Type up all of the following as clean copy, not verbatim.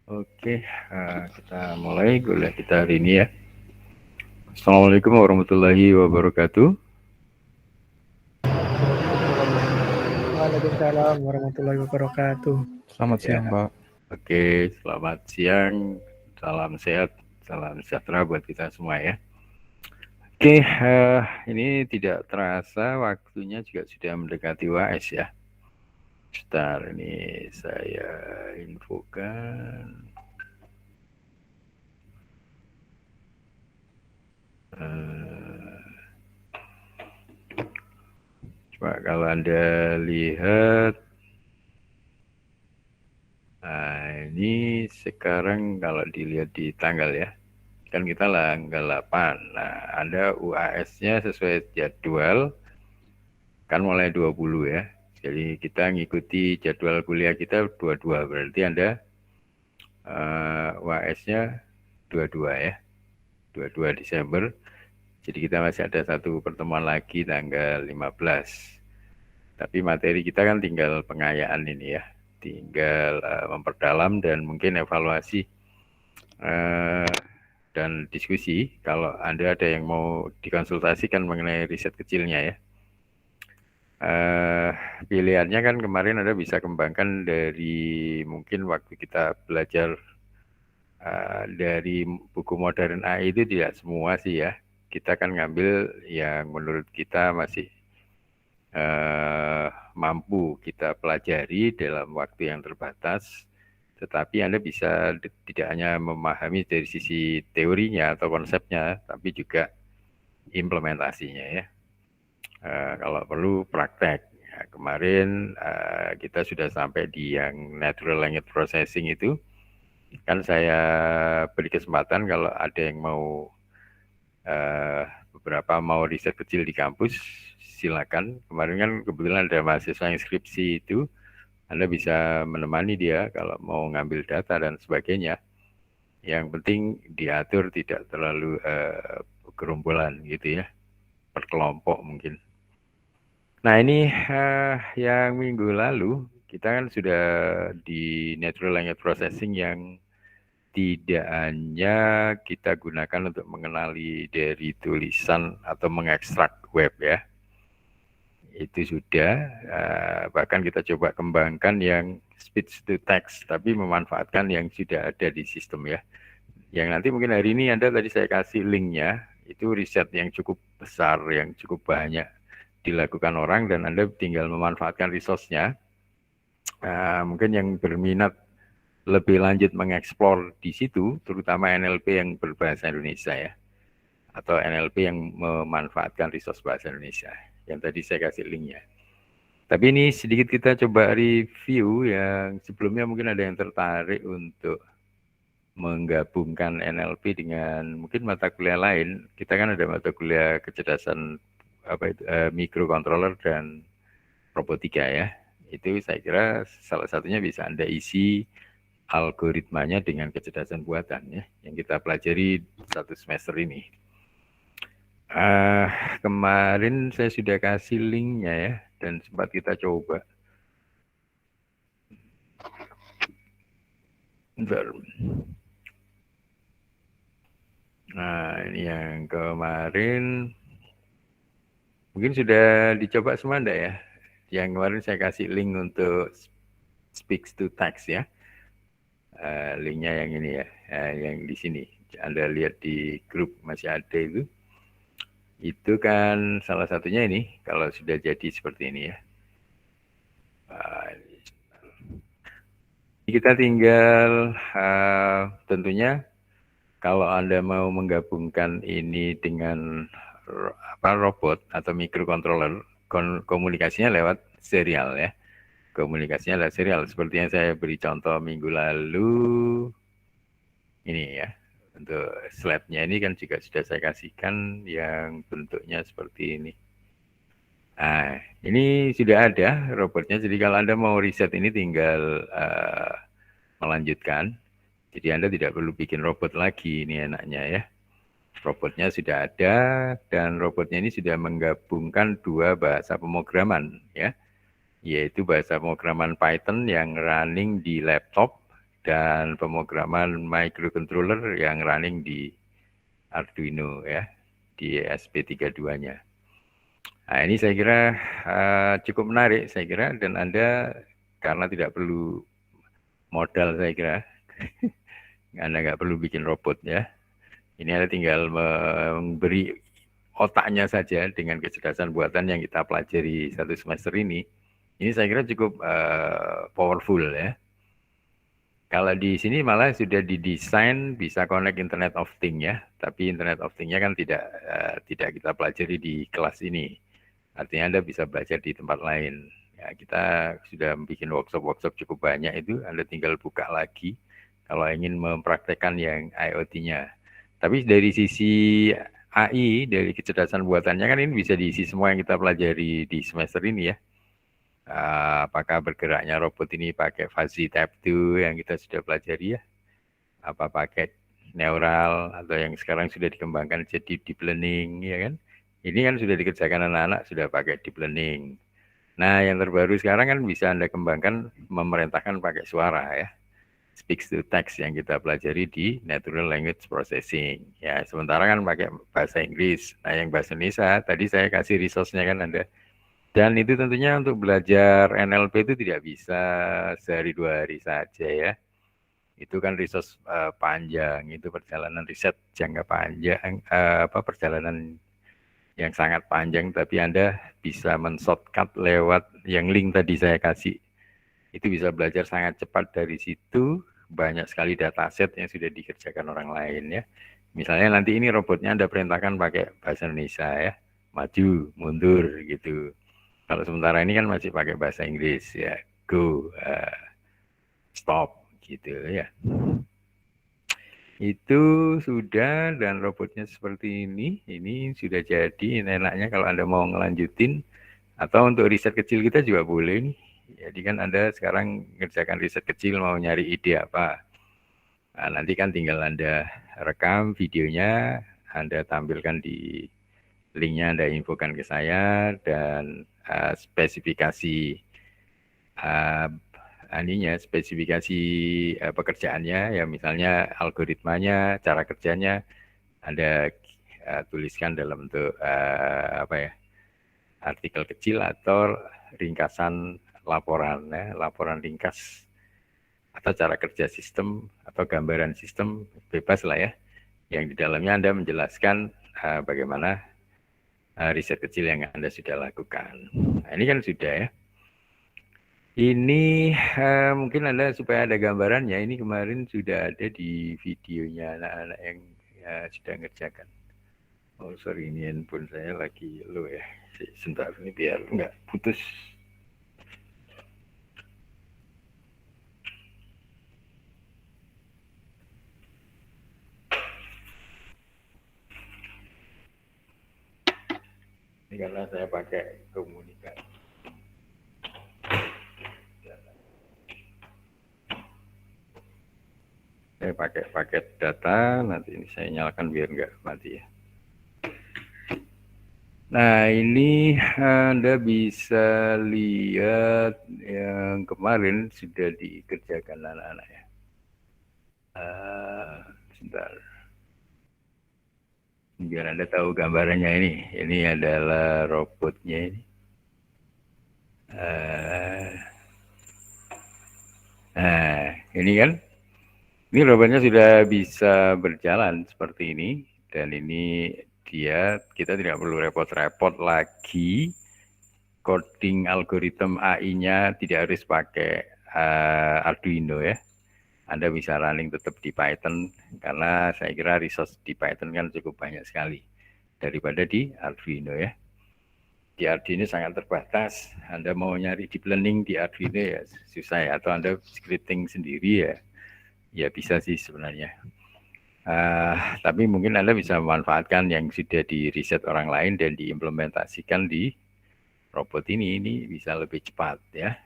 Oke, kita mulai kuliah kita hari ini ya. Assalamualaikum warahmatullahi wabarakatuh. Waalaikumsalam warahmatullahi wabarakatuh. Selamat siang, Ya, Pak. oke, selamat siang, salam sehat, salam sejahtera buat kita semua ya. Oke, ini tidak terasa waktunya juga sudah mendekati UAS ya. Sebentar, ini saya infokan. Coba kalau Anda lihat, nah ini sekarang kalau dilihat di tanggal ya, kan kita tanggal 8. Nah, ada UAS-nya sesuai jadwal, kan mulai 20 ya. Jadi kita ngikuti jadwal kuliah kita 22, berarti Anda UAS-nya 22 ya, 22 Desember. Jadi kita masih ada satu pertemuan lagi tanggal 15. Tapi materi kita kan tinggal pengayaan ini ya, tinggal memperdalam dan mungkin evaluasi dan diskusi. Kalau Anda ada yang mau dikonsultasikan mengenai riset kecilnya ya. Pilihannya kan kemarin Anda bisa kembangkan dari mungkin waktu kita belajar dari buku modern AI itu tidak semua sih ya. Kita kan ngambil yang menurut kita masih mampu kita pelajari dalam waktu yang terbatas, tetapi Anda bisa tidak hanya memahami dari sisi teorinya atau konsepnya, tapi juga implementasinya ya. Kalau perlu praktek. Ya, kemarin kita sudah sampai di yang natural language processing itu. Kan saya beri kesempatan kalau ada yang mau beberapa mau riset kecil di kampus, silakan. Kemarin kan kebetulan ada mahasiswa yang skripsi itu, Anda bisa menemani dia kalau mau ngambil data dan sebagainya. Yang penting diatur tidak terlalu gerombolan gitu ya, per kelompok mungkin. Nah ini yang minggu lalu kita kan sudah di natural language processing yang tidak hanya kita gunakan untuk mengenali dari tulisan atau mengekstrak web ya, itu sudah, bahkan kita coba kembangkan yang speech to text, tapi memanfaatkan yang sudah ada di sistem ya. Yang nanti mungkin hari ini Anda tadi saya kasih linknya, itu riset yang cukup besar, yang cukup banyak dilakukan orang dan Anda tinggal memanfaatkan resource-nya. Mungkin yang berminat lebih lanjut mengeksplor di situ, terutama NLP yang berbahasa Indonesia ya, atau NLP yang memanfaatkan resource bahasa Indonesia, yang tadi saya kasih linknya. Tapi ini sedikit kita coba review yang sebelumnya mungkin ada yang tertarik untuk menggabungkan NLP dengan mungkin mata kuliah lain. Kita kan ada mata kuliah kecerdasan mikrokontroler dan robotika ya. Itu saya kira salah satunya bisa Anda isi algoritmanya dengan kecerdasan buatan ya, yang kita pelajari satu semester ini. Kemarin saya sudah kasih linknya ya, dan sempat kita coba. Bentar. Nah ini yang kemarin mungkin sudah dicoba semua enggak ya? Yang kemarin saya kasih link untuk speech to text ya. Linknya yang ini ya, yang di sini. Anda lihat di grup masih ada itu. Itu kan salah satunya ini, kalau sudah jadi seperti ini ya. Kita tinggal tentunya kalau Anda mau menggabungkan ini dengan robot atau microcontroller, komunikasinya lewat serial ya. Komunikasinya lewat serial. Seperti yang saya beri contoh minggu lalu, ini ya. Untuk slide-nya ini kan juga sudah saya kasihkan yang bentuknya seperti ini. Nah, ini sudah ada robotnya. Jadi kalau Anda mau riset ini tinggal melanjutkan. Jadi Anda tidak perlu bikin robot lagi, ini enaknya ya. Robotnya sudah ada dan robotnya ini sudah menggabungkan dua bahasa pemrograman ya, yaitu bahasa pemrograman Python yang running di laptop dan pemrograman microcontroller yang running di Arduino ya, di SP32-nya. Nah, ini saya kira cukup menarik saya kira, dan Anda karena tidak perlu modal saya kira, Anda nggak perlu bikin robot ya. Ini Anda tinggal memberi otaknya saja dengan kecerdasan buatan yang kita pelajari satu semester ini. Ini saya kira cukup powerful ya. Kalau di sini malah sudah didesain bisa connect Internet of Things ya, tapi Internet of Things-nya kan tidak kita pelajari di kelas ini. Artinya Anda bisa belajar di tempat lain. Ya, kita sudah bikin workshop cukup banyak itu, Anda tinggal buka lagi kalau ingin mempraktekkan yang IoT-nya. Tapi dari sisi AI, dari kecerdasan buatannya kan ini bisa diisi semua yang kita pelajari di semester ini ya. Apakah bergeraknya robot ini pakai fuzzy type 2 yang kita sudah pelajari ya, apa pakai neural atau yang sekarang sudah dikembangkan jadi deep learning ya kan. Ini kan sudah dikerjakan anak-anak sudah pakai deep learning. Nah yang terbaru sekarang kan bisa Anda kembangkan memerintahkan pakai suara ya, speech to text yang kita pelajari di natural language processing ya, sementara kan pakai bahasa Inggris. Nah yang bahasa Indonesia tadi saya kasih resource-nya kan Anda. Dan itu tentunya untuk belajar NLP itu tidak bisa sehari 2 hari saja ya. Itu kan resource panjang, itu perjalanan riset jangka panjang, perjalanan yang sangat panjang, tapi Anda bisa men-shortcut lewat yang link tadi saya kasih. Itu bisa belajar sangat cepat dari situ, banyak sekali dataset yang sudah dikerjakan orang lain ya. Misalnya nanti ini robotnya Anda perintahkan pakai bahasa Indonesia ya, maju, mundur gitu. Kalau sementara ini kan masih pakai bahasa Inggris ya, go, stop gitu ya. Itu sudah, dan robotnya seperti ini sudah jadi. Enaknya kalau Anda mau ngelanjutin atau untuk riset kecil kita juga boleh nih. Jadi kan Anda sekarang ngerjakan riset kecil mau nyari ide apa. Nah, nanti kan tinggal Anda rekam videonya, Anda tampilkan di linknya, Anda infokan ke saya, dan spesifikasi spesifikasi pekerjaannya ya, misalnya algoritmanya, cara kerjanya Anda tuliskan dalam bentuk artikel kecil atau ringkasan laporan ya, laporan ringkas atau cara kerja sistem atau gambaran sistem, bebas lah ya, yang di dalamnya Anda menjelaskan bagaimana riset kecil yang Anda sudah lakukan. Nah, ini kan sudah ya. Ini mungkin Anda supaya ada gambarannya, ini kemarin sudah ada di videonya anak-anak yang sudah ngerjakan. Oh sorry, ini handphone saya lagi low ya. Sebentar ini biar nggak putus. Ini karena saya pakai komunikasi. Saya pakai paket data, nanti ini saya nyalakan biar nggak mati ya. Nah ini Anda bisa lihat yang kemarin sudah dikerjakan anak-anak ya. Sebentar. Biar Anda tahu gambarannya ini. Ini adalah robotnya ini. Nah ini kan. Ini robotnya sudah bisa berjalan seperti ini, dan ini kita tidak perlu repot-repot lagi coding algoritma AI-nya, tidak harus pakai Arduino ya. Anda bisa running tetap di Python, karena saya kira resource di Python kan cukup banyak sekali daripada di Arduino ya. Di Arduino sangat terbatas. Anda mau nyari deep learning di Arduino ya susah ya, atau Anda scripting sendiri ya bisa sih sebenarnya. Tapi mungkin Anda bisa memanfaatkan yang sudah di riset orang lain dan diimplementasikan di robot ini bisa lebih cepat ya.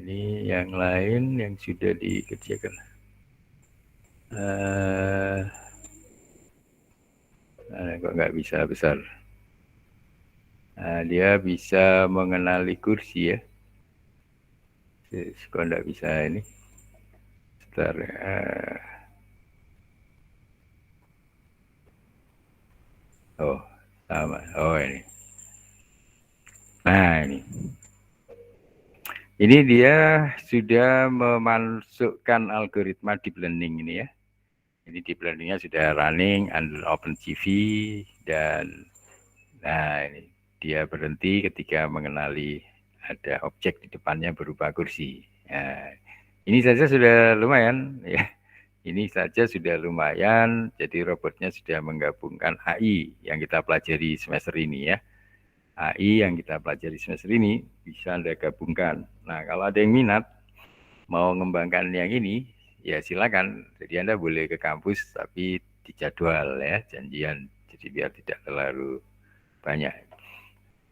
Ini yang lain yang sudah dikerjakan. Kok nggak bisa besar? Dia bisa mengenali kursi ya. Kok nggak bisa ini? Bentar, oh, sama. Oh, ini. Nah, ini. Ini dia sudah memasukkan algoritma deep learning ini ya. Ini deep learningnya sudah running under OpenCV dan nah ini dia berhenti ketika mengenali ada objek di depannya berupa kursi. Nah, ini saja sudah lumayan ya. Ini saja sudah lumayan. Jadi robotnya sudah menggabungkan AI yang kita pelajari semester ini ya. AI yang kita pelajari semester ini bisa Anda gabungkan. Nah, kalau ada yang minat mau mengembangkan yang ini, ya silakan. Jadi Anda boleh ke kampus tapi dijadwal ya, janjian. Jadi biar tidak terlalu banyak.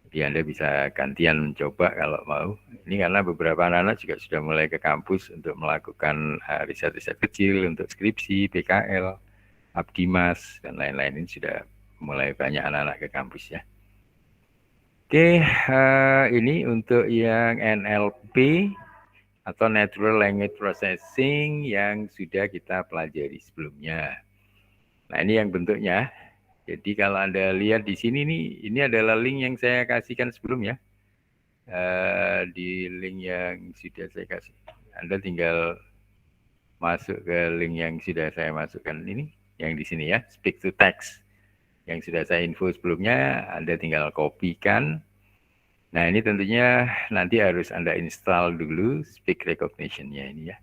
Jadi Anda bisa gantian mencoba kalau mau. Ini karena beberapa anak-anak juga sudah mulai ke kampus untuk melakukan riset-riset kecil untuk skripsi, PKL, Abdimas, dan lain-lain. Ini sudah mulai banyak anak-anak ke kampus ya. Oke, ini untuk yang NLP atau Natural Language Processing yang sudah kita pelajari sebelumnya. Nah, ini yang bentuknya. Jadi kalau Anda lihat di sini nih, ini adalah link yang saya kasihkan sebelumnya. Di link yang sudah saya kasih. Anda tinggal masuk ke link yang sudah saya masukkan ini, yang di sini ya, speak to text. Yang sudah saya info sebelumnya, Anda tinggal kopikan. Nah, ini tentunya nanti harus Anda install dulu speak recognition-nya ini ya.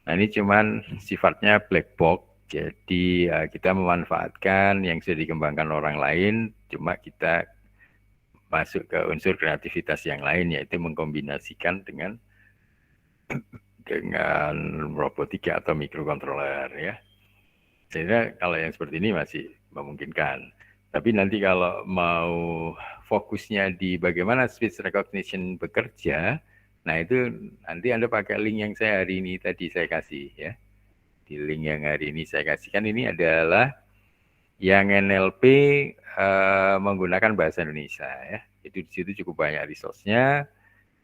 Nah, ini cuman sifatnya black box. Jadi kita memanfaatkan yang sudah dikembangkan orang lain, cuma kita masuk ke unsur kreativitas yang lain, yaitu mengkombinasikan dengan robotika atau microcontroller ya. Sehingga kalau yang seperti ini masih memungkinkan. Tapi nanti kalau mau fokusnya di bagaimana speech recognition bekerja, nah itu nanti Anda pakai link yang saya hari ini tadi saya kasih ya. Di link yang hari ini saya kasihkan ini adalah yang NLP menggunakan bahasa Indonesia ya. Itu di situ cukup banyak resource-nya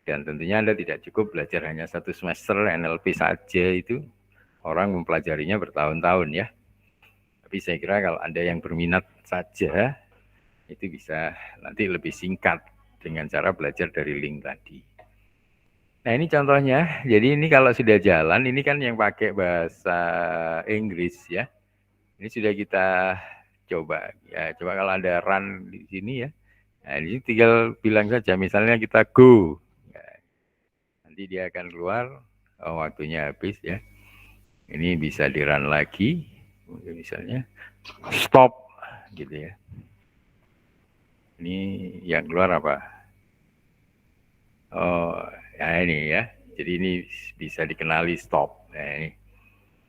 dan tentunya Anda tidak cukup belajar hanya 1 semester NLP saja, itu orang mempelajarinya bertahun-tahun ya. Tapi saya kira kalau Anda yang berminat saja, itu bisa nanti lebih singkat dengan cara belajar dari link tadi. Nah, ini contohnya. Jadi ini kalau sudah jalan, ini kan yang pakai bahasa Inggris ya. Ini sudah kita coba. Ya, coba kalau Anda run di sini ya. Nah, ini tinggal bilang saja, misalnya kita go. Ya, nanti dia akan keluar, oh, waktunya habis ya. Ini bisa di run lagi. Misalnya stop gitu ya. Ini yang keluar apa? Oh, ya ini ya. Jadi ini bisa dikenali stop. Nah, ini.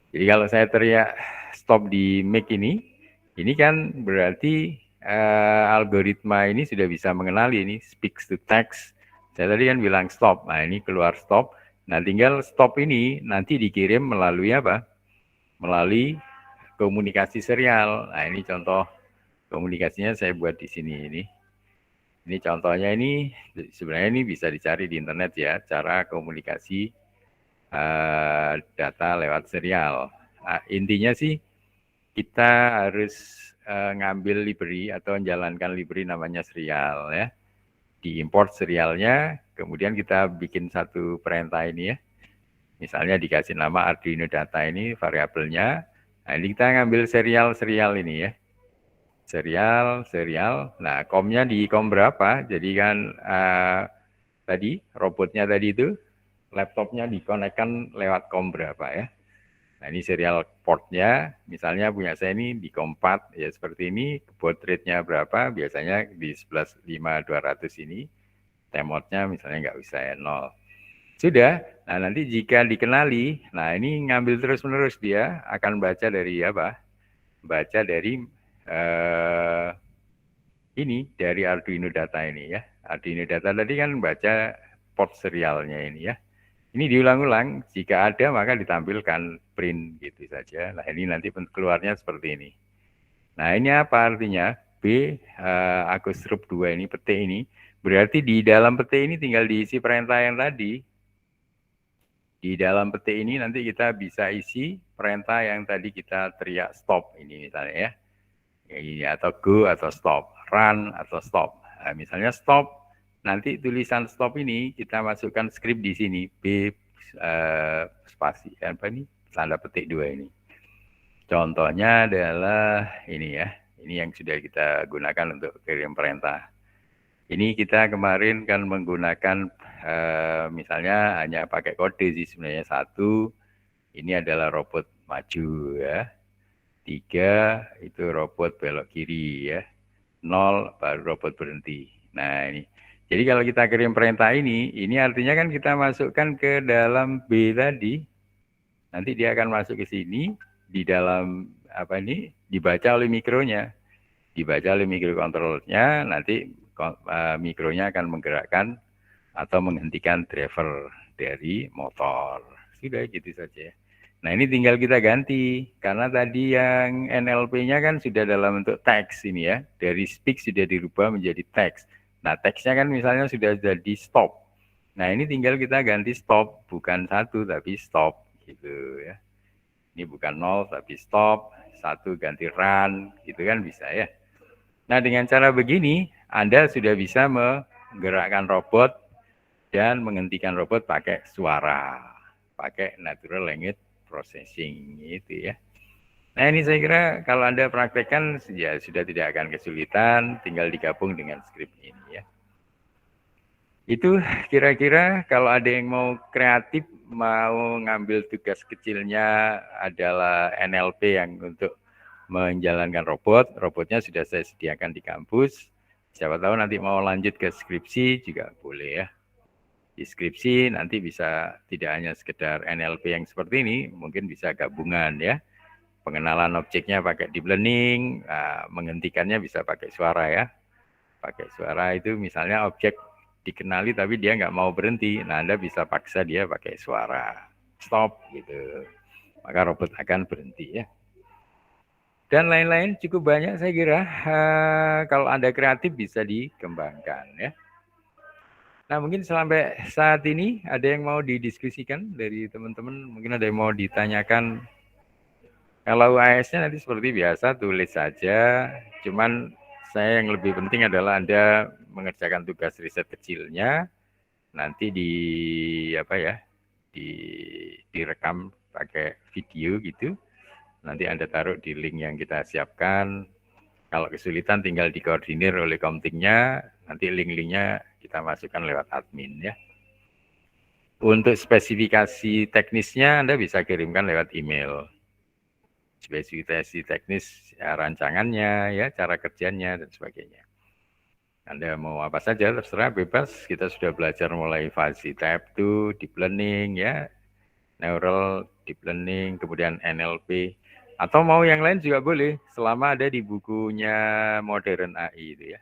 Jadi kalau saya teriak stop di mic ini kan berarti algoritma ini sudah bisa mengenali ini speaks to text. Saya tadi kan bilang stop. Nah, ini keluar stop. Nah, tinggal stop ini nanti dikirim melalui apa? Melalui komunikasi serial. Nah, ini contoh komunikasinya saya buat di sini ini. Ini contohnya, ini sebenarnya ini bisa dicari di internet ya, cara komunikasi data lewat serial. Nah, intinya sih kita harus ngambil library atau menjalankan library namanya serial ya. Diimport serialnya, kemudian kita bikin satu perintah ini ya. Misalnya dikasih nama Arduino data ini variabelnya. Nah, ini kita ngambil serial ini ya. Serial. Nah, komnya di kom berapa? Jadi kan tadi robotnya tadi itu laptopnya dikonekkan lewat kom berapa ya? Nah, ini serial portnya. Misalnya punya saya ini di kom 4 ya seperti ini. Baud rate-nya berapa? Biasanya di 11.5.200 ini. Temotnya misalnya nggak bisa ya 0. Sudah. Nah, nanti jika dikenali, nah ini ngambil terus-menerus, dia akan baca dari apa? Baca dari ini dari Arduino data ini ya. Arduino data tadi kan baca port serialnya ini ya. Ini diulang-ulang, jika ada maka ditampilkan print gitu saja. Nah, ini nanti keluarnya seperti ini. Nah, ini apa artinya? B Agus Rup 2 ini, pete ini, berarti di dalam pete ini tinggal diisi perintah yang tadi. Di dalam petik ini nanti kita bisa isi perintah yang tadi kita teriak stop ini misalnya ya. Ini atau go atau stop, run atau stop. Nah, misalnya stop, nanti tulisan stop ini kita masukkan script di sini B spasi apa ini tanda petik 2 ini. Contohnya adalah ini ya. Ini yang sudah kita gunakan untuk kirim perintah. Ini kita kemarin kan menggunakan misalnya hanya pakai kode sih sebenarnya 1. Ini adalah robot maju ya. 3 itu robot belok kiri ya. 0 baru robot berhenti. Nah ini. Jadi kalau kita kirim perintah ini artinya kan kita masukkan ke dalam B tadi. Nanti dia akan masuk ke sini di dalam apa ini dibaca oleh mikronya. Dibaca oleh mikrokontrollernya, nanti mikronya akan menggerakkan atau menghentikan driver dari motor. Sudah gitu saja. Nah ini tinggal kita ganti, karena tadi yang NLP-nya kan sudah dalam bentuk teks ini ya, dari speak sudah dirubah menjadi teks. Nah teksnya kan misalnya sudah jadi stop. Nah ini tinggal kita ganti stop, bukan 1 tapi stop gitu ya. Ini bukan 0 tapi stop, 1 ganti run, gitu kan bisa ya. Nah dengan cara begini, Anda sudah bisa menggerakkan robot dan menghentikan robot pakai suara, pakai natural language processing itu ya. Nah ini saya kira kalau Anda praktekkan ya sudah tidak akan kesulitan, tinggal digabung dengan script ini ya. Itu kira-kira kalau ada yang mau kreatif, mau ngambil tugas kecilnya adalah NLP yang untuk menjalankan robot, robotnya sudah saya sediakan di kampus. Siapa tahu nanti mau lanjut ke skripsi juga boleh ya. Di skripsi nanti bisa tidak hanya sekedar NLP yang seperti ini, mungkin bisa gabungan ya. Pengenalan objeknya pakai deep learning, menghentikannya bisa pakai suara ya. Pakai suara itu misalnya objek dikenali tapi dia nggak mau berhenti, nah Anda bisa paksa dia pakai suara stop gitu, maka robot akan berhenti ya. Dan lain-lain cukup banyak saya kira, kalau Anda kreatif bisa dikembangkan ya. Nah mungkin sampai saat ini ada yang mau didiskusikan dari teman-teman, mungkin ada yang mau ditanyakan. Kalau AS-nya nanti seperti biasa tulis saja, cuman saya yang lebih penting adalah Anda mengerjakan tugas riset kecilnya, nanti direkam pakai video gitu. Nanti Anda taruh di link yang kita siapkan. Kalau kesulitan tinggal dikoordinir oleh komtingnya, nanti link-linknya kita masukkan lewat admin ya. Untuk spesifikasi teknisnya Anda bisa kirimkan lewat email. Spesifikasi teknis ya, rancangannya, ya cara kerjanya dan sebagainya. Anda mau apa saja terserah bebas. Kita sudah belajar mulai fuzzy type 2, deep learning ya, neural deep learning, kemudian NLP. Atau mau yang lain juga boleh, selama ada di bukunya Modern AI itu ya.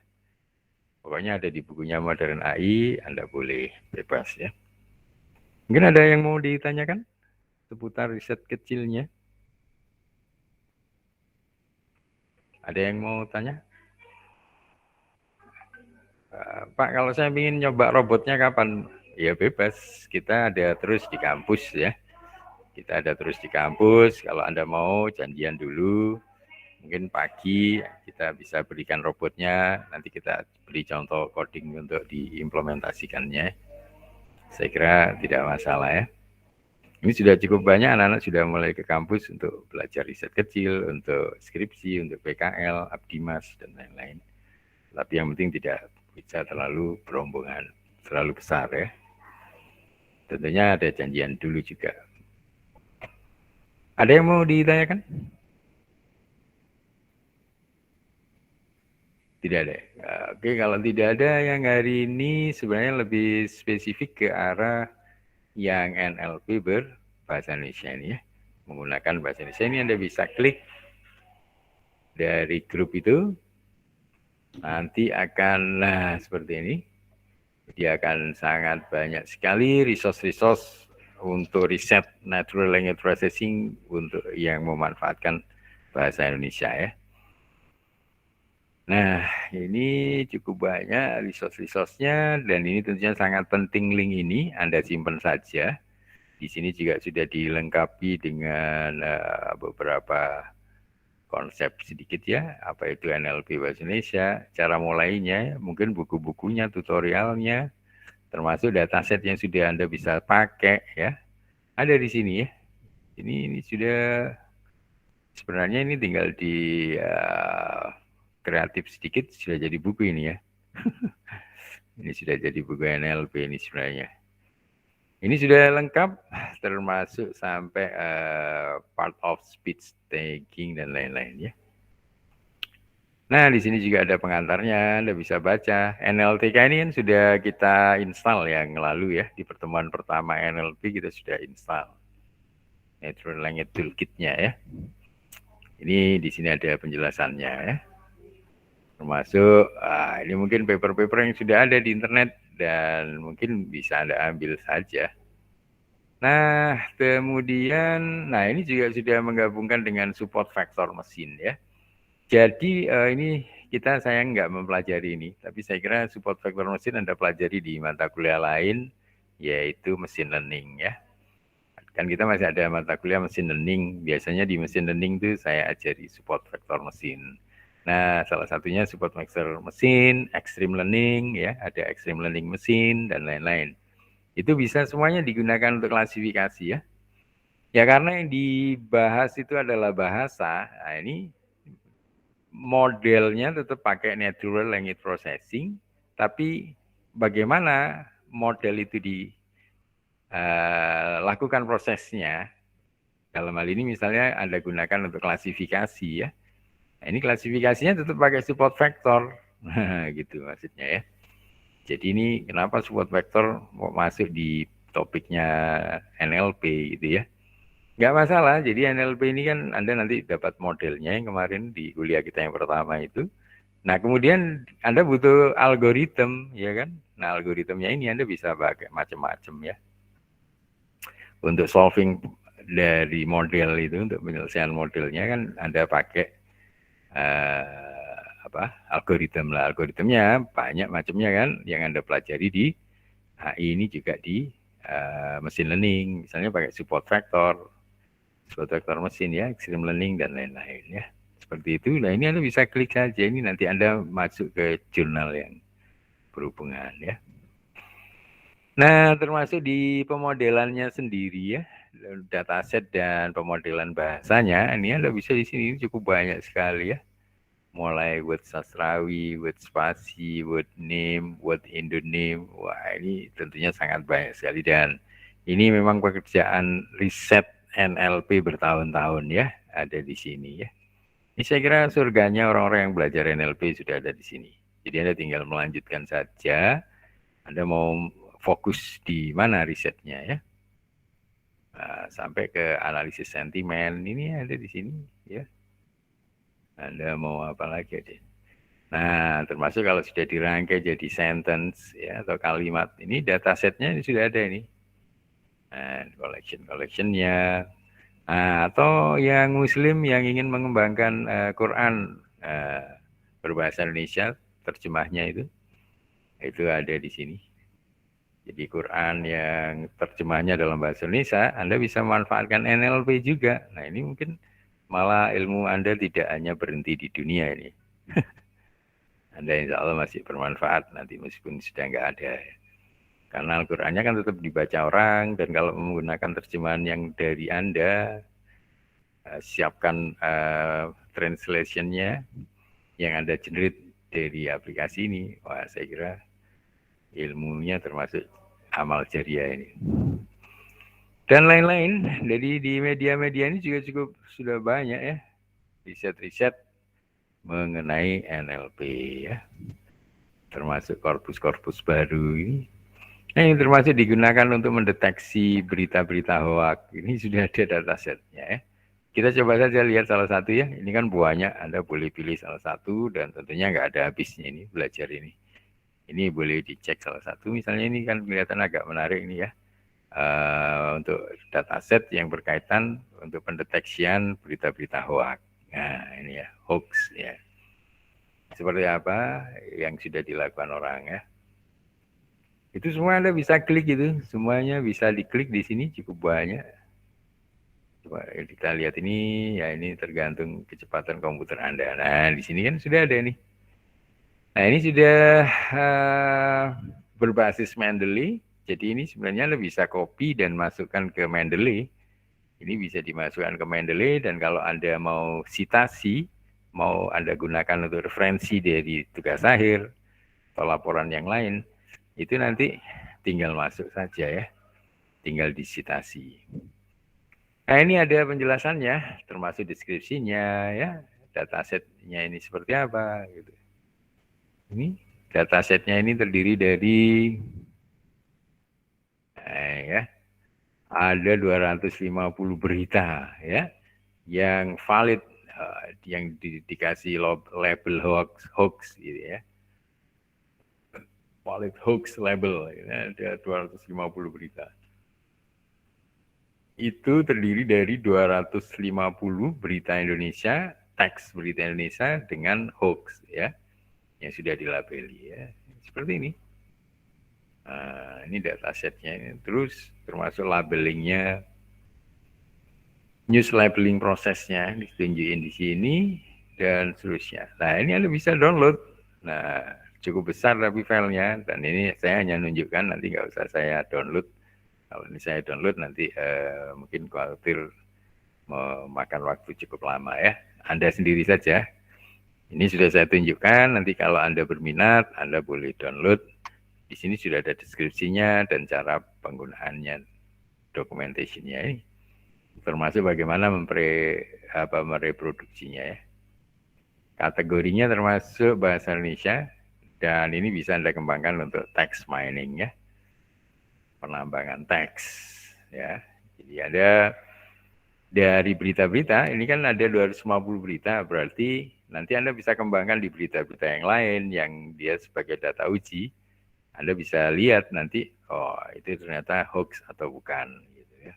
Pokoknya ada di bukunya Modern AI, Anda boleh bebas ya. Mungkin ada yang mau ditanyakan seputar riset kecilnya? Ada yang mau tanya? Pak, kalau saya ingin nyoba robotnya kapan? Ya bebas, kita ada terus di kampus ya. Kita ada terus di kampus, kalau Anda mau janjian dulu, mungkin pagi kita bisa berikan robotnya, nanti kita beri contoh coding untuk diimplementasikannya. Saya kira tidak masalah ya. Ini sudah cukup banyak anak-anak sudah mulai ke kampus untuk belajar riset kecil, untuk skripsi, untuk PKL, Abdimas, dan lain-lain. Tapi yang penting tidak bisa terlalu berombongan, terlalu besar ya. Tentunya ada janjian dulu juga. Ada yang mau ditanyakan? Tidak ada. Oke, kalau tidak ada yang hari ini sebenarnya lebih spesifik ke arah yang NLP berbahasa Indonesia ini ya. Menggunakan bahasa Indonesia ini Anda bisa klik dari grup itu. Nanti akan seperti ini. Dia akan sangat banyak sekali resource-resource untuk riset natural language processing untuk yang memanfaatkan bahasa Indonesia ya. Nah, ini cukup banyak resource-resource-nya dan ini tentunya sangat penting link ini Anda simpan saja. Di sini juga sudah dilengkapi dengan beberapa konsep sedikit ya, apa itu NLP Bahasa Indonesia, cara mulainya, mungkin buku-bukunya, tutorialnya, termasuk dataset yang sudah Anda bisa pakai ya. Ada di sini ya. Ini sudah sebenarnya ini tinggal di kreatif sedikit sudah jadi buku ini ya. Ini sudah jadi buku NLP ini sebenarnya. Ini sudah lengkap termasuk sampai part of speech taking dan lain-lain ya. Nah, di sini juga ada pengantarnya, Anda bisa baca. NLTK ini kan sudah kita install yang lalu ya, di pertemuan pertama NLP kita sudah install. Natural Language Toolkit-nya ya. Ini di sini ada penjelasannya ya. Termasuk, ini mungkin paper-paper yang sudah ada di internet dan mungkin bisa Anda ambil saja. Nah, kemudian, ini juga sudah menggabungkan dengan support vector mesin ya. Jadi ini kita sayang nggak mempelajari ini, tapi saya kira support vector mesin Anda pelajari di mata kuliah lain, yaitu machine learning ya. Kan kita masih ada mata kuliah machine learning, biasanya di machine learning itu saya ajari support vector mesin. Nah, salah satunya support vector mesin, extreme learning ya, ada extreme learning mesin dan lain-lain. Itu bisa semuanya digunakan untuk klasifikasi ya. Ya karena yang dibahas itu adalah bahasa, nah ini modelnya tetap pakai natural language processing, tapi bagaimana model itu dilakukan prosesnya, dalam hal ini misalnya Anda gunakan untuk klasifikasi ya. Nah, ini klasifikasinya tetap pakai support vector, gitu maksudnya ya. Jadi ini kenapa support vector mau masuk di topiknya NLP gitu ya. Nggak masalah, jadi NLP ini kan Anda nanti dapat modelnya yang kemarin di kuliah kita yang pertama itu. Nah, kemudian Anda butuh algoritma, ya kan? Nah, algoritmnya ini Anda bisa pakai macam-macam ya. Untuk solving dari model itu, untuk penyelesaian modelnya kan Anda pakai algoritma lah. Algoritmnya banyak macamnya kan, yang Anda pelajari di HI ini juga di machine learning. Misalnya pakai support vector mesin ya, extreme learning dan lain-lain ya. Seperti itu. Nah, ini Anda bisa klik saja, ini nanti Anda masuk ke jurnal yang berhubungan ya. Nah, termasuk di pemodelannya sendiri ya, dataset dan pemodelan bahasanya, ini Anda bisa di sini cukup banyak sekali ya. Mulai word sastrawi, word spasi, word name, word endonym. Wah, ini tentunya sangat banyak sekali dan ini memang pekerjaan riset NLP bertahun-tahun ya, ada di sini ya. Ini saya kira surganya orang-orang yang belajar NLP sudah ada di sini. Jadi Anda tinggal melanjutkan saja. Anda mau fokus di mana risetnya ya. Sampai ke analisis sentimen, ini ada di sini ya. Anda mau apa lagi deh? Nah, termasuk kalau sudah dirangkai jadi sentence ya atau kalimat, ini datasetnya ini sudah ada ini. Nah, collectionnya. Nah, atau yang Muslim yang ingin mengembangkan Quran berbahasa Indonesia, terjemahnya itu ada di sini. Jadi Quran yang terjemahnya dalam bahasa Indonesia, Anda bisa memanfaatkan NLP juga. Nah, ini mungkin malah ilmu Anda tidak hanya berhenti di dunia ini. Anda insya Allah masih bermanfaat nanti meskipun sudah nggak ada. Karena Al-Qurannya kan tetap dibaca orang, dan kalau menggunakan terjemahan yang dari Anda, siapkan translationnya yang Anda generate dari aplikasi ini, wah saya kira ilmunya termasuk amal jariah ini. Dan lain-lain, jadi di media-media ini juga cukup sudah banyak ya, riset-riset mengenai NLP ya, termasuk korpus-korpus baru ini. Nah, ini termasuk digunakan untuk mendeteksi berita-berita hoax. Ini sudah ada datasetnya ya. Kita coba saja lihat salah satu ya. Ini kan banyak, Anda boleh pilih salah satu dan tentunya nggak ada habisnya ini belajar ini. Ini boleh dicek salah satu. Misalnya ini kan kelihatan agak menarik ini ya. Untuk dataset yang berkaitan untuk pendeteksian berita-berita hoax. Nah, ini ya, hoax ya. Seperti apa yang sudah dilakukan orang ya. Itu semua Anda bisa klik itu, semuanya bisa diklik di sini cukup banyak. Coba kita lihat ini, ya ini tergantung kecepatan komputer Anda. Nah, di sini kan sudah ada nih. Nah, ini sudah berbasis Mendeley. Jadi ini sebenarnya Anda bisa copy dan masukkan ke Mendeley. Ini bisa dimasukkan ke Mendeley, dan kalau Anda mau sitasi, mau Anda gunakan untuk referensi dari tugas akhir atau laporan yang lain, itu nanti tinggal masuk saja ya, tinggal disitasi. Nah, ini ada penjelasannya, termasuk deskripsinya ya, datasetnya ini seperti apa gitu. Ini datasetnya ini terdiri dari ya, ada 250 berita ya yang valid, yang dikasih label hoax gitu ya. Valid hoax label ya, ada 250 berita. Itu terdiri dari 250 berita Indonesia, teks berita Indonesia dengan hoax ya, yang sudah dilabeli ya. Seperti ini. Nah, ini datasetnya ini. Terus termasuk labelingnya, news labeling prosesnya ditunjukin di sini dan seterusnya. Nah, ini Anda bisa download. Nah, cukup besar tapi filenya, dan ini saya hanya nunjukkan, nanti nggak usah saya download. Kalau ini saya download nanti mungkin khawatir memakan waktu cukup lama ya. Anda sendiri saja. Ini sudah saya tunjukkan, nanti kalau Anda berminat, Anda boleh download. Di sini sudah ada deskripsinya dan cara penggunaannya, documentation-nya ini. Termasuk bagaimana mereproduksinya ya. Kategorinya termasuk bahasa Indonesia, dan ini bisa Anda kembangkan untuk text mining ya. Penambangan teks ya. Jadi ada dari berita-berita, ini kan ada 250 berita, berarti nanti Anda bisa kembangkan di berita-berita yang lain yang dia sebagai data uji. Anda bisa lihat nanti, oh itu ternyata hoax atau bukan gitu ya.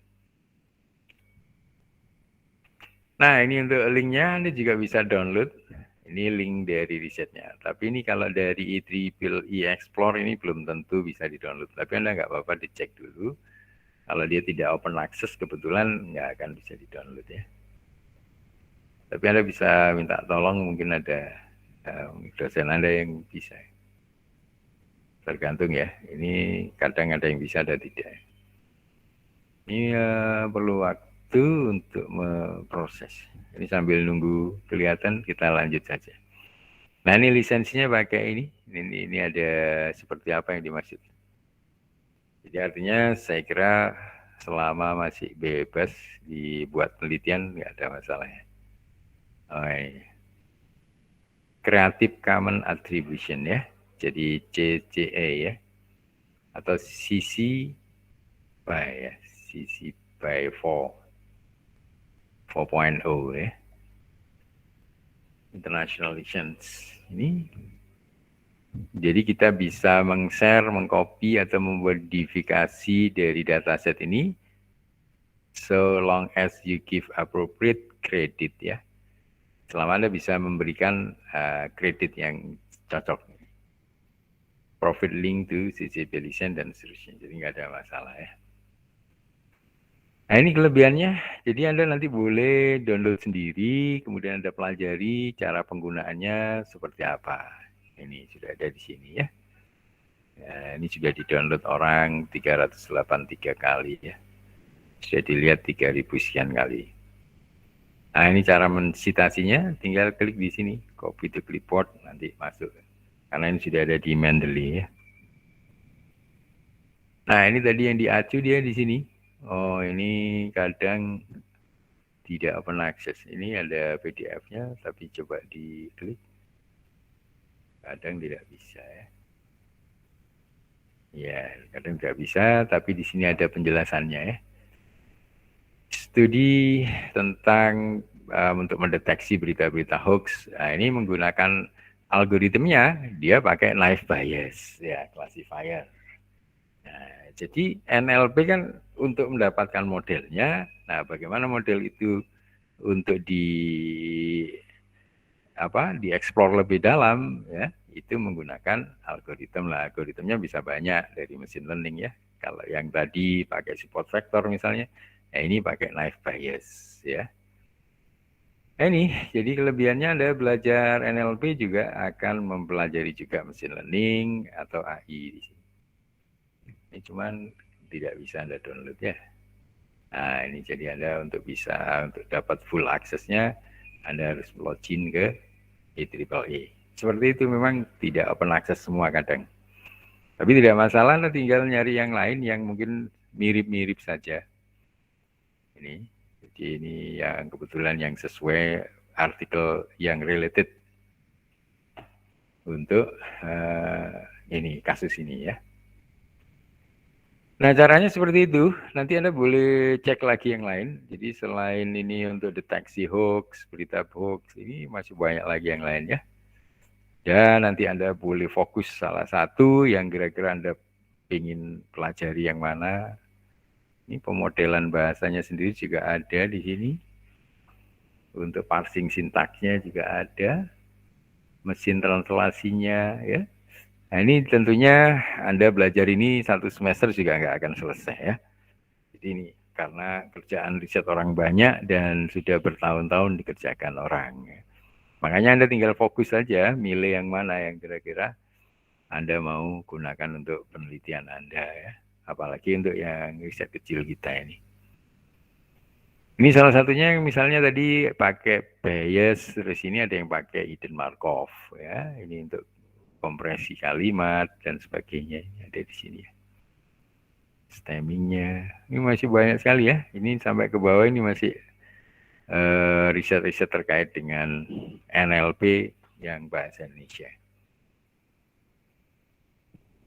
Nah, ini untuk linknya Anda juga bisa download. Ini link dari risetnya. Tapi ini kalau dari IEEE Explore ini belum tentu bisa di-download. Tapi Anda nggak apa-apa dicek dulu. Kalau dia tidak open access, kebetulan nggak akan bisa di-download ya. Tapi Anda bisa minta tolong, mungkin ada dosen Anda yang bisa. Tergantung ya. Ini kadang ada yang bisa, ada tidak. Ini perlu waktu untuk memproses. Ini sambil nunggu kelihatan, kita lanjut saja. Nah, ini lisensinya pakai ini. Ini ada seperti apa yang dimaksud. Jadi artinya saya kira selama masih bebas dibuat penelitian nggak ada masalah ya. Oh, iya. Creative Commons Attribution ya. Jadi CCA ya. Atau CC by ya. CC by 4.0 ya. International License. Ini jadi kita bisa meng-share, mengcopy atau memodifikasi dari dataset ini so long as you give appropriate credit ya. Selama Anda bisa memberikan kredit yang cocok. Profit link to CCP license dan seterusnya. Jadi nggak ada masalah ya. Nah, ini kelebihannya. Jadi Anda nanti boleh download sendiri, kemudian Anda pelajari cara penggunaannya seperti apa. Ini sudah ada di sini ya. Ini sudah di-download orang 383 kali ya. Sudah dilihat 3.000 sekian kali. Nah, ini cara mensitasinya, tinggal klik di sini, copy to clipboard, nanti masuk. Karena ini sudah ada di Mendeley ya. Nah, ini tadi yang diacu dia di sini. Oh, ini kadang tidak open access. Ini ada PDF-nya, tapi coba diklik. Kadang tidak bisa ya. Ya, kadang tidak bisa, tapi di sini ada penjelasannya ya. Studi tentang untuk mendeteksi berita-berita hoax. Nah, ini menggunakan algoritmnya, dia pakai naive bias ya, classifier. Nah, jadi NLP kan untuk mendapatkan modelnya. Nah, bagaimana model itu untuk dieksplor lebih dalam ya, itu menggunakan algoritma lah. Algoritmnya bisa banyak dari mesin learning ya. Kalau yang tadi pakai support vector misalnya, ini pakai naive Bayes ya. Ini jadi kelebihannya Anda belajar NLP juga akan mempelajari juga mesin learning atau AI di sini. Ini cuman tidak bisa Anda download ya. Nah, ini jadi Anda untuk dapat full aksesnya, Anda harus login ke IEEE. Seperti itu memang tidak open access semua kadang. Tapi tidak masalah, Anda tinggal nyari yang lain yang mungkin mirip-mirip saja. Jadi ini yang kebetulan yang sesuai artikel yang related untuk ini kasus ini ya. Nah, caranya seperti itu. Nanti Anda boleh cek lagi yang lain. Jadi selain ini untuk deteksi hoax, berita hoax, ini masih banyak lagi yang lain ya. Dan nanti Anda boleh fokus salah satu yang kira-kira Anda ingin pelajari yang mana. Ini pemodelan bahasanya sendiri juga ada di sini. Untuk parsing sintaksnya juga ada. Mesin translasinya ya. Nah, ini tentunya Anda belajar ini 1 semester juga nggak akan selesai ya. Jadi ini karena kerjaan riset orang banyak dan sudah bertahun-tahun dikerjakan orang. Makanya Anda tinggal fokus saja, milih yang mana yang kira-kira Anda mau gunakan untuk penelitian Anda ya. Apalagi untuk yang riset kecil kita ini. Ini salah satunya yang misalnya tadi pakai Bayes, terus ini ada yang pakai hidden Markov ya. Ini untuk kompresi kalimat dan sebagainya, ini ada di sini ya. Stemmingnya ini masih banyak sekali ya. Ini sampai ke bawah ini masih riset-riset terkait dengan NLP yang bahasa Indonesia.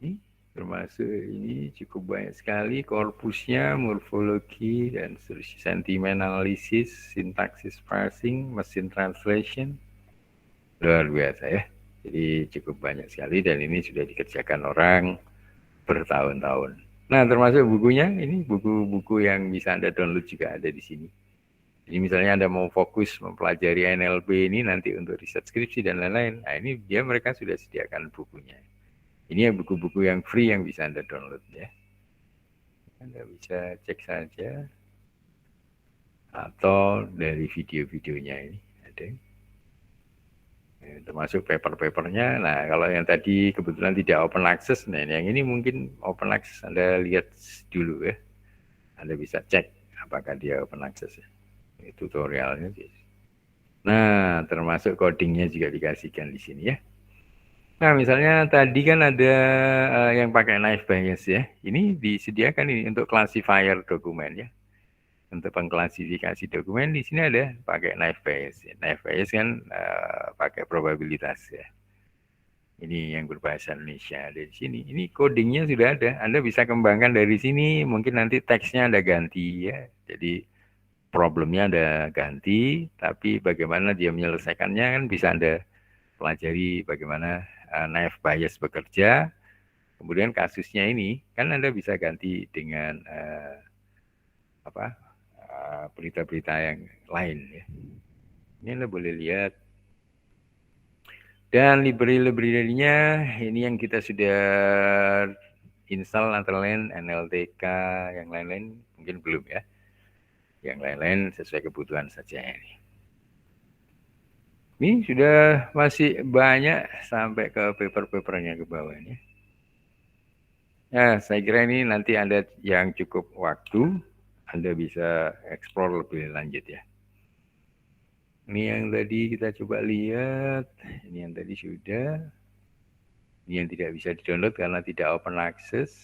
Ini termasuk ini cukup banyak sekali korpusnya, morfologi dan sentimen analisis, sintaksis parsing, mesin translation, luar biasa ya. Jadi cukup banyak sekali dan ini sudah dikerjakan orang bertahun-tahun. Nah, termasuk bukunya, ini buku-buku yang bisa Anda download juga ada di sini. Jadi misalnya Anda mau fokus mempelajari NLP ini nanti untuk riset skripsi dan lain-lain, nah ini mereka sudah sediakan bukunya. Ini yang buku-buku yang free yang bisa Anda download ya. Anda bisa cek saja atau dari video-videonya ini ada. Termasuk paper-papernya. Nah, kalau yang tadi kebetulan tidak open access, nah yang ini mungkin open access. Anda lihat dulu ya. Anda bisa cek apakah dia open access ya. Ini tutorialnya. Nah, termasuk codingnya juga dikasihkan di sini ya. Nah, misalnya tadi kan ada yang pakai naive Bayes ya. Ini disediakan ini untuk classifier dokumen ya. Untuk pengklasifikasi dokumen di sini ada pakai naive Bayes. Naive Bayes kan pakai probabilitas ya. Ini yang berbahasa Indonesia ada di sini. Ini codingnya sudah ada. Anda bisa kembangkan dari sini. Mungkin nanti teksnya Anda ganti ya. Jadi problemnya Anda ganti, tapi bagaimana dia menyelesaikannya kan bisa Anda pelajari bagaimana naive Bayes bekerja. Kemudian kasusnya ini kan Anda bisa ganti dengan berita-berita yang lain ya. Ini Anda boleh lihat. Dan library-nya ini yang kita sudah install antara lain NLTK, yang lain-lain mungkin belum ya. Yang lain-lain sesuai kebutuhan saja ini. Ini sudah masih banyak sampai ke paper-papernya ke bawah ini. Ya, saya kira ini nanti Anda yang cukup waktu, Anda bisa eksplor lebih lanjut ya. Ini yang tadi kita coba lihat, ini yang tadi sudah. Ini yang tidak bisa di-download karena tidak open access.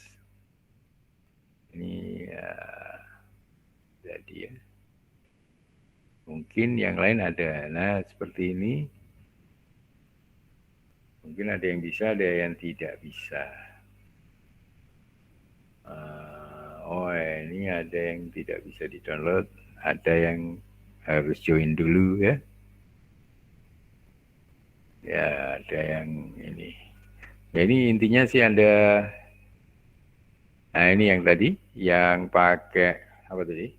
Ini ya, jadi ya. Mungkin yang lain ada. Nah, seperti ini. Mungkin ada yang bisa, ada yang tidak bisa. Ini ada yang tidak bisa di-download. Ada yang harus join dulu ya. Ya, ada yang ini. Ya, ini intinya sih Anda. Nah, ini yang tadi, yang pakai apa tadi?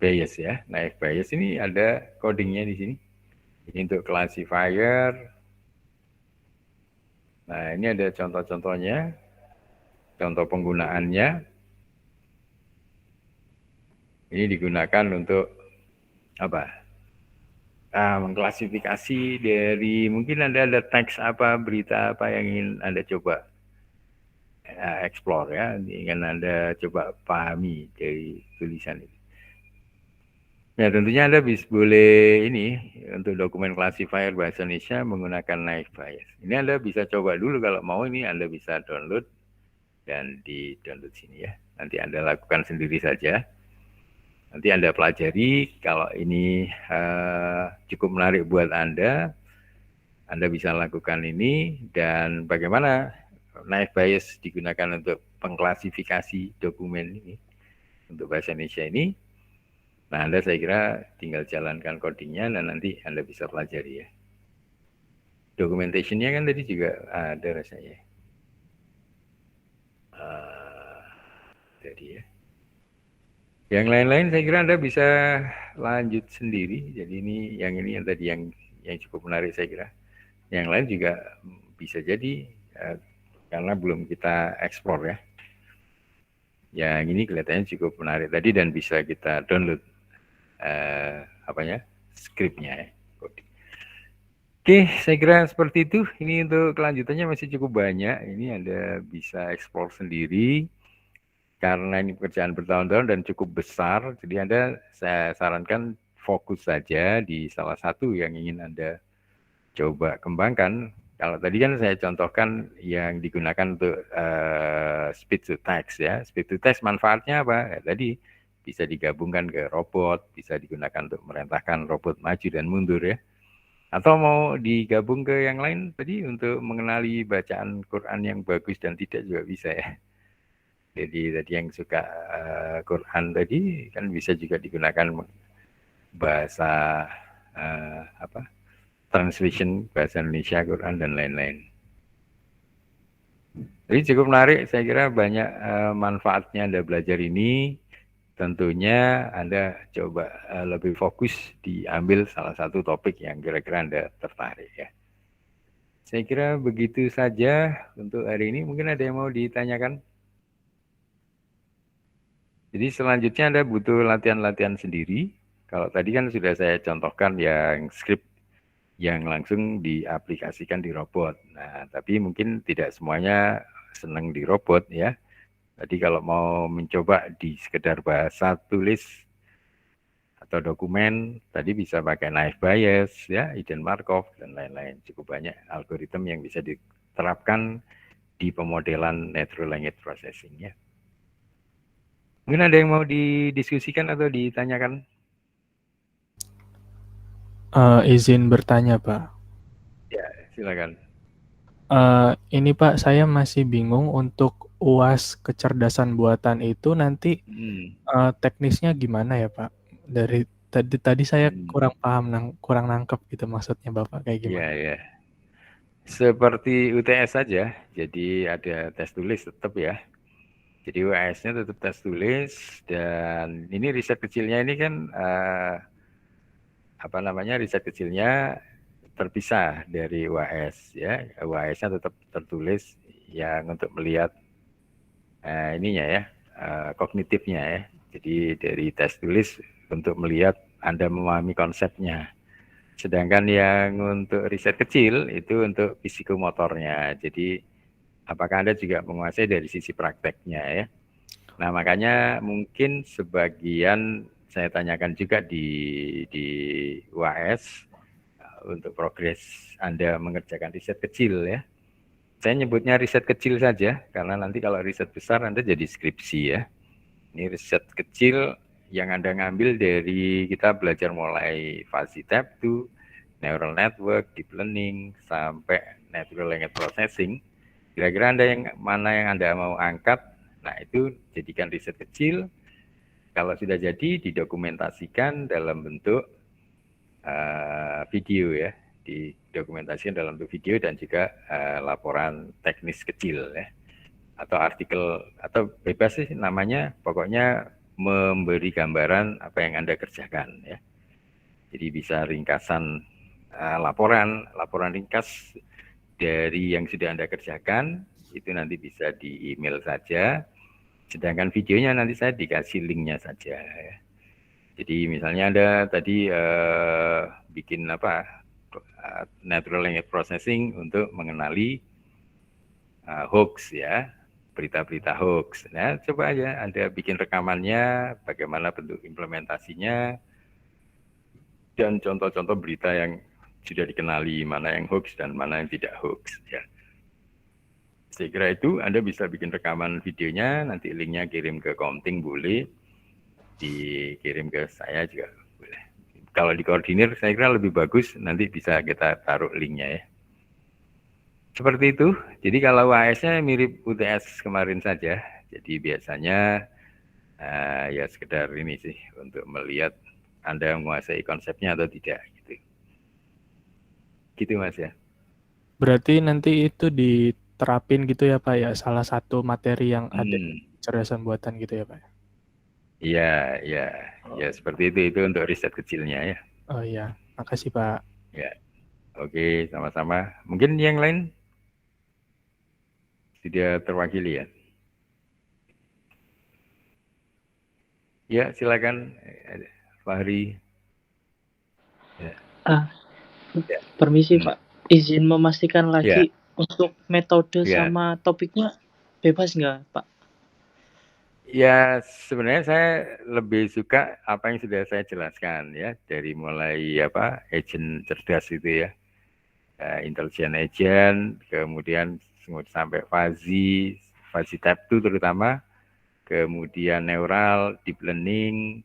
Bayes ya. Naive Bayes ini ada codingnya di sini. Ini untuk classifier. Nah, ini ada contoh-contohnya, contoh penggunaannya. Ini digunakan untuk apa? Mengklasifikasi dari mungkin ada teks apa, berita apa yang ingin Anda coba explore ya, ingin Anda coba pahami dari tulisan itu. Ya tentunya Anda boleh ini untuk dokumen classifier bahasa Indonesia menggunakan naive Bayes. Ini Anda bisa coba dulu kalau mau, ini Anda bisa download dan di-download sini ya. Nanti Anda lakukan sendiri saja. Nanti Anda pelajari, kalau ini cukup menarik buat Anda bisa lakukan ini, dan bagaimana naive Bayes digunakan untuk pengklasifikasi dokumen ini untuk bahasa Indonesia ini. Nah, Anda saya kira tinggal jalankan codingnya dan nanti Anda bisa pelajari ya. Documentation-nya kan tadi juga ada rasanya. Jadi ya. Yang lain-lain saya kira Anda bisa lanjut sendiri. Jadi ini yang tadi yang cukup menarik saya kira. Yang lain juga bisa jadi karena belum kita eksplor ya. Yang ini kelihatannya cukup menarik tadi dan bisa kita download skripnya ya. Oke, saya kira seperti itu. Ini untuk kelanjutannya masih cukup banyak. Ini Anda bisa eksplor sendiri karena ini pekerjaan bertahun-tahun dan cukup besar. Jadi saya sarankan fokus saja di salah satu yang ingin Anda coba kembangkan. Kalau tadi kan saya contohkan yang digunakan untuk speech to text ya. Speech to text manfaatnya apa? Tadi bisa digabungkan ke robot, bisa digunakan untuk merintahkan robot maju dan mundur ya. Atau mau digabung ke yang lain tadi untuk mengenali bacaan Quran yang bagus dan tidak juga bisa ya. Jadi tadi yang suka Quran tadi kan bisa juga digunakan bahasa translation bahasa Indonesia Quran dan lain-lain. Jadi cukup menarik, saya kira banyak manfaatnya Anda belajar ini. Tentunya Anda coba lebih fokus diambil salah satu topik yang kira-kira Anda tertarik ya. Saya kira begitu saja untuk hari ini. Mungkin ada yang mau ditanyakan? Jadi selanjutnya Anda butuh latihan-latihan sendiri. Kalau tadi kan sudah saya contohkan yang script yang langsung diaplikasikan di robot. Nah, tapi mungkin tidak semuanya senang di robot ya. Jadi kalau mau mencoba di sekedar bahasa tulis atau dokumen, tadi bisa pakai naive Bayes, ya, hidden Markov, dan lain-lain. Cukup banyak algoritma yang bisa diterapkan di pemodelan natural language processing. Ya. Mungkin ada yang mau didiskusikan atau ditanyakan? Izin bertanya, Pak. Ya, silakan. Ini Pak, saya masih bingung untuk UAS kecerdasan buatan itu nanti teknisnya gimana ya Pak? Dari tadi saya kurang paham, kurang nangkep gitu maksudnya Bapak kayak gimana? Iya, ya. Seperti UTS saja, jadi ada tes tulis tetap ya. Jadi UAS-nya tetap tes tulis, dan ini riset kecilnya ini kan riset kecilnya terpisah dari UAS ya. UAS-nya tetap tertulis yang untuk melihat ininya ya, kognitifnya ya. Jadi dari tes tulis untuk melihat Anda memahami konsepnya. Sedangkan yang untuk riset kecil itu untuk psikomotornya. Jadi apakah Anda juga menguasai dari sisi prakteknya ya. Nah, makanya mungkin sebagian saya tanyakan juga di UAS untuk progres Anda mengerjakan riset kecil ya. Saya nyebutnya riset kecil saja, karena nanti kalau riset besar Anda jadi skripsi ya. Ini riset kecil yang Anda ngambil dari kita belajar mulai fuzzy type 2, neural network, deep learning, sampai natural language processing. Kira-kira Anda mana yang Anda mau angkat, nah itu jadikan riset kecil. Kalau sudah jadi, didokumentasikan dalam bentuk video ya, didokumentasikan dalam bentuk video dan juga laporan teknis kecil ya, atau artikel, atau bebas sih namanya, pokoknya memberi gambaran apa yang Anda kerjakan ya. Jadi bisa ringkasan laporan ringkas dari yang sudah Anda kerjakan, itu nanti bisa di email saja. Sedangkan videonya nanti saya dikasih linknya saja. Jadi misalnya Anda tadi bikin natural language processing untuk mengenali hoax ya, berita-berita hoax. Nah, coba aja Anda bikin rekamannya, bagaimana bentuk implementasinya, dan contoh-contoh berita yang sudah dikenali, mana yang hoax dan mana yang tidak hoax ya. Saya kira itu Anda bisa bikin rekaman videonya, nanti linknya kirim ke Komting boleh, dikirim ke saya juga boleh. Kalau dikoordinir saya kira lebih bagus, nanti bisa kita taruh linknya ya. Seperti itu. Jadi kalau UAS-nya mirip UTS kemarin saja. Jadi biasanya ya sekedar ini sih untuk melihat Anda menguasai konsepnya atau tidak gitu. Gitu Mas ya. Berarti nanti itu diterapin gitu ya Pak ya, salah satu materi yang ada kecerdasan buatan gitu ya Pak? Iya, ya, ya seperti itu untuk riset kecilnya ya. Oh iya, makasih Pak. Ya, oke sama-sama. Mungkin yang lain sudah terwakili ya. Ya silakan Fahri. Ya. Ya. Permisi Pak, izin memastikan lagi ya. untuk metode Ya. sama topiknya bebas nggak Pak? Ya sebenarnya saya lebih suka apa yang sudah saya jelaskan ya, dari mulai agent cerdas itu ya, intelligent agent, kemudian sampai fuzzy type 2 terutama, kemudian neural, deep learning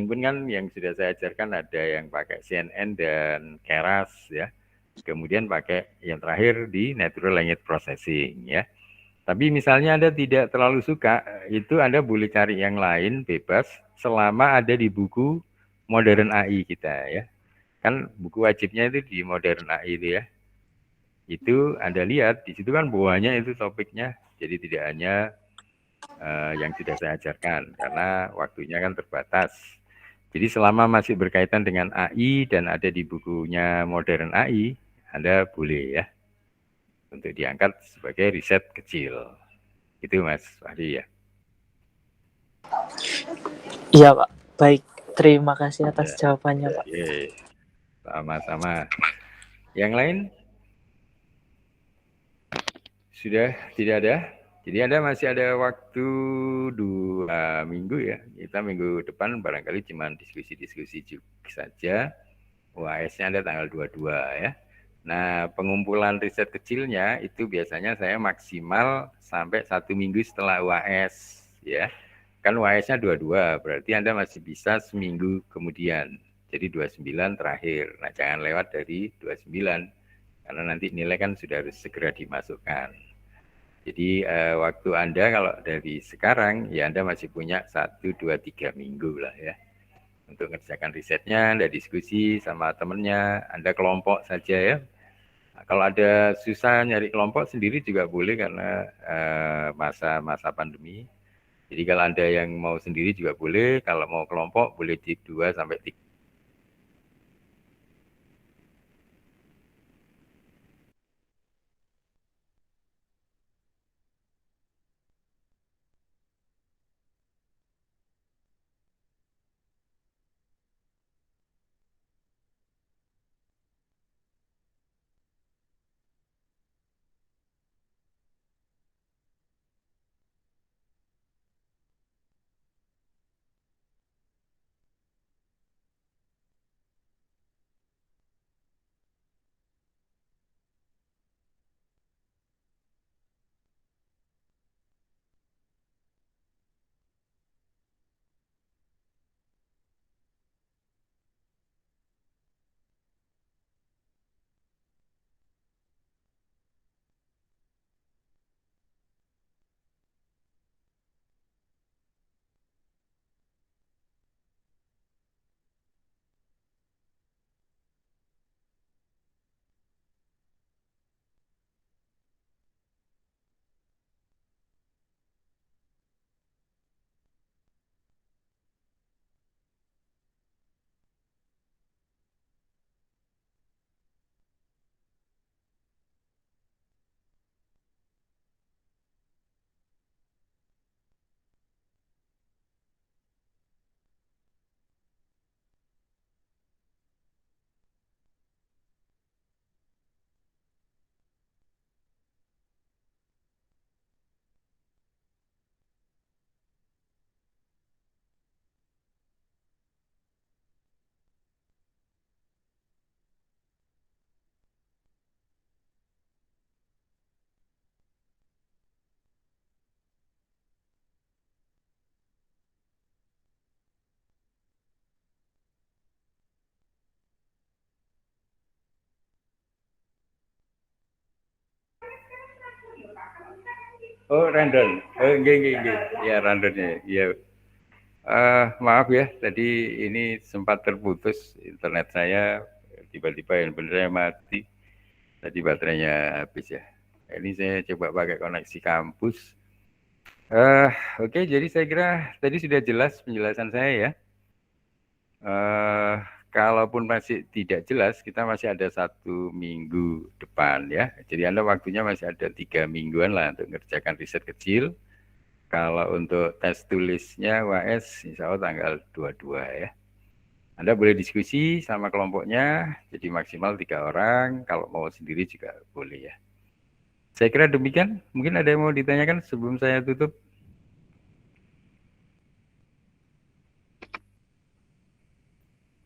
pun kan yang sudah saya ajarkan ada yang pakai CNN dan Keras ya, kemudian pakai yang terakhir di natural language processing ya. Tapi misalnya Anda tidak terlalu suka, itu Anda boleh cari yang lain bebas selama ada di buku Modern AI kita ya. Kan buku wajibnya itu di Modern AI itu ya. Itu Anda lihat, di situ kan banyak itu topiknya. Jadi tidak hanya yang sudah saya ajarkan, karena waktunya kan terbatas. Jadi selama masih berkaitan dengan AI dan ada di bukunya Modern AI, Anda boleh ya untuk diangkat sebagai riset kecil. Itu Mas Fahri ya. Iya Pak, baik. Terima kasih atas jawabannya Pak. Sama-sama. Yang lain? Sudah tidak ada? Jadi Anda masih ada waktu 2 minggu ya. Kita minggu depan barangkali cuma diskusi-diskusi saja. UAS-nya ada tanggal 22 ya. Nah, pengumpulan riset kecilnya itu biasanya saya maksimal sampai 1 minggu setelah UAS ya. Kan UAS-nya 22, berarti Anda masih bisa seminggu kemudian. Jadi 29 terakhir. Nah, jangan lewat dari 29 karena nanti nilai kan sudah harus segera dimasukkan. Jadi waktu Anda kalau dari sekarang ya Anda masih punya 1, 2, 3 minggu lah ya untuk mengerjakan risetnya. Anda diskusi sama temennya, Anda kelompok saja ya. Nah, kalau ada susah nyari kelompok sendiri juga boleh karena masa-masa pandemi. Jadi kalau Anda yang mau sendiri juga boleh, kalau mau kelompok boleh di 2 sampai 3. Oh, random. Nggih. Ya, randomnya. Ya. Maaf ya, tadi ini sempat terputus internet saya, tiba-tiba handphone mati. Tadi baterainya habis ya. Ini saya coba pakai koneksi kampus. Oke, jadi saya kira tadi sudah jelas penjelasan saya ya. Kalaupun masih tidak jelas, kita masih ada 1 minggu depan ya. Jadi Anda waktunya masih ada 3 mingguan lah untuk mengerjakan riset kecil. Kalau untuk tes tulisnya UAS, insya Allah tanggal 22 ya. Anda boleh diskusi sama kelompoknya, jadi maksimal 3 orang. Kalau mau sendiri juga boleh ya. Saya kira demikian. Mungkin ada yang mau ditanyakan sebelum saya tutup.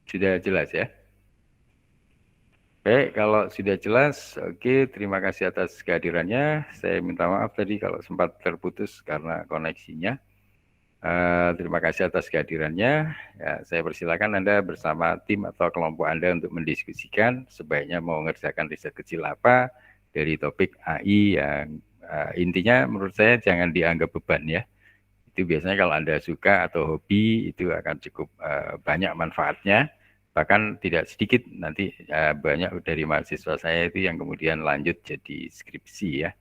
Sudah jelas ya? Baik, kalau sudah jelas, oke, terima kasih atas kehadirannya. Saya minta maaf tadi kalau sempat terputus karena koneksinya. Terima kasih atas kehadirannya. Ya, saya persilakan Anda bersama tim atau kelompok Anda untuk mendiskusikan sebaiknya mau mengerjakan riset kecil apa dari topik AI yang intinya menurut saya jangan dianggap beban ya. Itu biasanya kalau Anda suka atau hobi itu akan cukup banyak manfaatnya. Bahkan tidak sedikit nanti banyak dari mahasiswa saya itu yang kemudian lanjut jadi skripsi ya.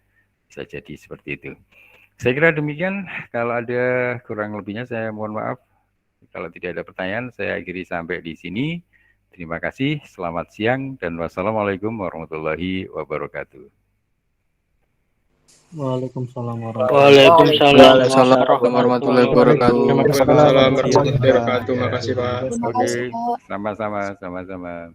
Bisa jadi seperti itu. Saya kira demikian. Kalau ada kurang lebihnya saya mohon maaf. Kalau tidak ada pertanyaan saya akhiri sampai di sini. Terima kasih, selamat siang dan wassalamualaikum warahmatullahi wabarakatuh. Waalaikumsalam warahmatullahi wabarakatuh. Terima kasih, Pak. Waalaikumsalam warahmatullahi wabarakatuh. Makasih, Pak. Oke, sama-sama.